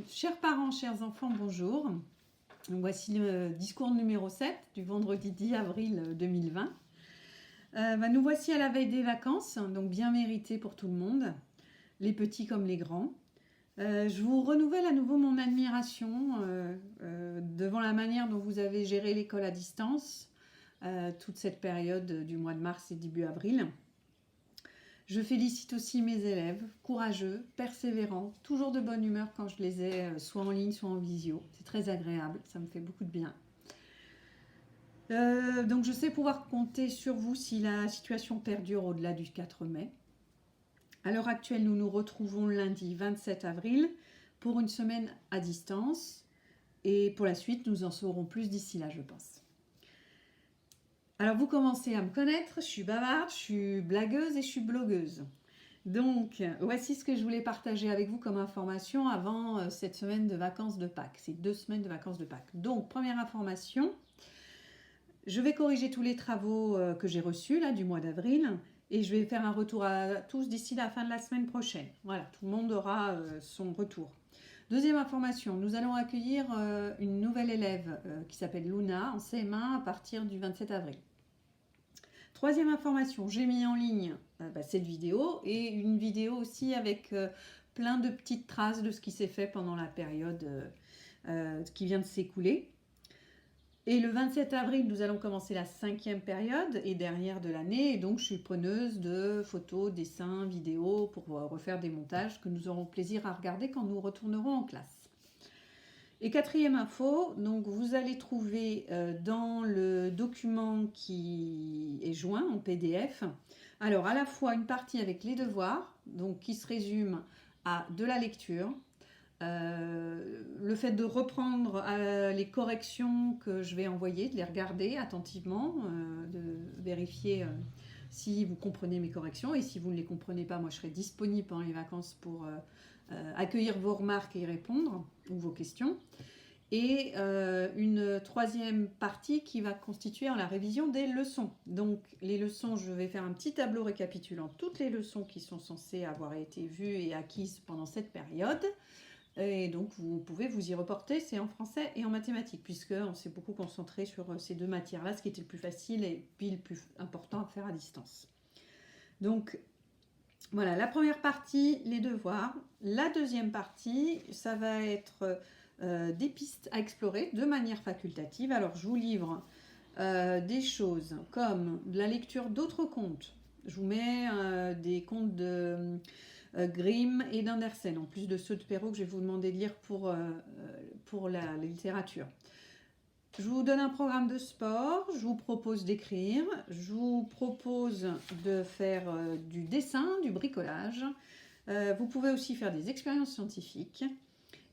Chers parents, chers enfants, bonjour. Voici le discours numéro 7 du vendredi 10 avril 2020. Nous voici à la veille des vacances, donc bien mérité pour tout le monde, les petits comme les grands. Je vous renouvelle à nouveau mon admiration devant la manière dont vous avez géré l'école à distance toute cette période du mois de mars et début avril. Je félicite aussi mes élèves, courageux, persévérants, toujours de bonne humeur quand je les ai soit en ligne, soit en visio. C'est très agréable, ça me fait beaucoup de bien. Donc je sais pouvoir compter sur vous si la situation perdure au-delà du 4 mai. À l'heure actuelle, nous nous retrouvons lundi 27 avril pour une semaine à distance. Et pour la suite, nous en saurons plus d'ici là, je pense. Alors vous commencez à me connaître, je suis bavarde, je suis blagueuse et je suis blogueuse. Donc voici ce que je voulais partager avec vous comme information avant cette semaine de vacances de Pâques, ces 2 semaines de vacances de Pâques. Donc première information, je vais corriger tous les travaux que j'ai reçus là du mois d'avril et je vais faire un retour à tous d'ici la fin de la semaine prochaine. Voilà, tout le monde aura son retour. Deuxième information, nous allons accueillir une nouvelle élève qui s'appelle Luna en CM1 à partir du 27 avril. Troisième information, j'ai mis en ligne cette vidéo et une vidéo aussi avec plein de petites traces de ce qui s'est fait pendant la période qui vient de s'écouler. Et le 27 avril, nous allons commencer la 5e période et dernière de l'année. Et donc, je suis preneuse de photos, dessins, vidéos pour refaire des montages que nous aurons plaisir à regarder quand nous retournerons en classe. Et quatrième info, donc vous allez trouver dans le document qui est joint en PDF, alors à la fois une partie avec les devoirs, donc qui se résume à de la lecture, le fait de reprendre les corrections que je vais envoyer, de les regarder attentivement, de vérifier si vous comprenez mes corrections et si vous ne les comprenez pas, moi je serai disponible pendant les vacances pour accueillir vos remarques et y répondre ou vos questions. Et une troisième partie qui va constituer la révision des leçons. Donc les leçons, je vais faire un petit tableau récapitulant toutes les leçons qui sont censées avoir été vues et acquises pendant cette période. Et donc vous pouvez vous y reporter, c'est en français et en mathématiques, puisqu'on s'est beaucoup concentré sur ces deux matières-là, ce qui était le plus facile et puis le plus important à faire à distance. Donc voilà, la première partie, les devoirs. La deuxième partie, ça va être des pistes à explorer de manière facultative. Alors je vous livre des choses comme de la lecture d'autres contes. Je vous mets des contes de Grimm et d'Andersen, en plus de ceux de Perrault que je vais vous demander de lire pour la littérature. Je vous donne un programme de sport, je vous propose d'écrire, je vous propose de faire du dessin, du bricolage. Vous pouvez aussi faire des expériences scientifiques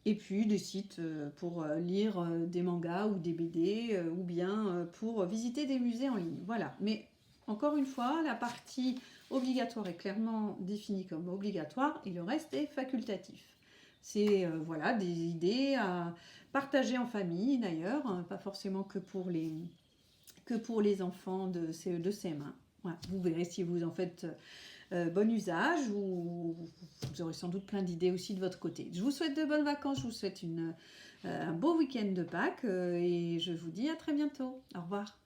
et puis des sites pour lire des mangas ou des BD ou bien pour visiter des musées en ligne. Voilà, mais encore une fois, la partie obligatoire est clairement définie comme obligatoire et le reste est facultatif. C'est voilà, des idées à partager en famille d'ailleurs, pas forcément que pour les enfants de CE2, CM1. Voilà, vous verrez si vous en faites bon usage ou vous aurez sans doute plein d'idées aussi de votre côté. Je vous souhaite de bonnes vacances, je vous souhaite un beau week-end de Pâques et je vous dis à très bientôt. Au revoir.